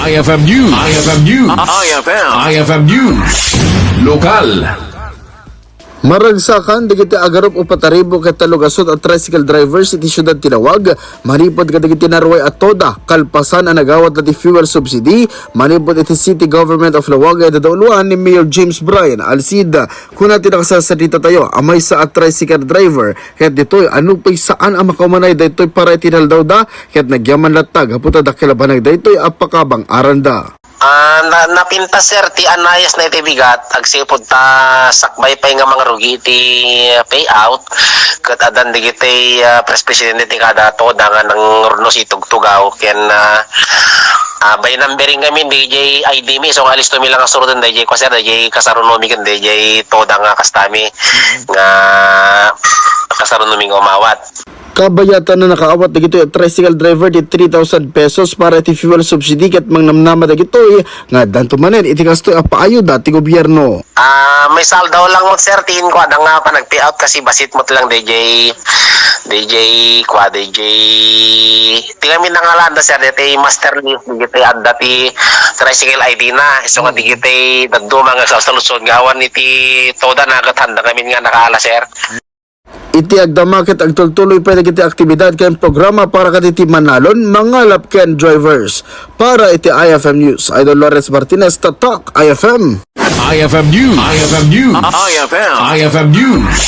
IFM News. IFM News. IFM News. Lokal. Maragsakan digiti agarop o pataribo ket talugasot at tricycle drivers iti syudad Tinawag, manipod kadagiti naruway at toda kalpasan ang nagawat na ti fuel subsidy, manipod iti City Government of Lawaga dadauloan ni Mayor James Brian Alcida. Kuna tinakasasalita tayo, amay sa at tricycle driver, ket ditoy anupay saan ang makamanay daytoy para itinaldaw da, ket nagyaman latag haputa dakilabanag daytoy apakabang aranda. Napinta sir ti anayas na iti bigat agsipod ta sakbay pa nga mga rugi iti payout ket adan digiti press president ti kada to dangan ng runos itugtugaw ken by numbering kami DJ ID mi so alis to mi lang asurden DJ ko sir DJ kasarunomi ken DJ to nga kastami nga kasarunomi nga umawat. Kabayatan na nakaawat na gito tricycle driver di 3,000 pesos para iti fuel subsidy ket mangnamnama da gito nga danto manen iti kastoy apaayo dati gobyerno. May saldaw lang mo sir tin ko adang nga pa nag-payout kasi basit mo lang DJ tingami nangalanda sir dati master list digiti adda ti tricycle ID na so nga digiti daddo mga sa solusyon gawan iti toda nagathanda kami nga nakaala sir. Iti agdamakit agtultuloy pa iti aktibidad ken programa para kaditi manalon mangalap ken drivers. Para iti IFM News, Idol Lawrence Martinez, Tatak IFM. IFM News. IFM News. IFM News.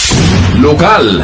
Lokal.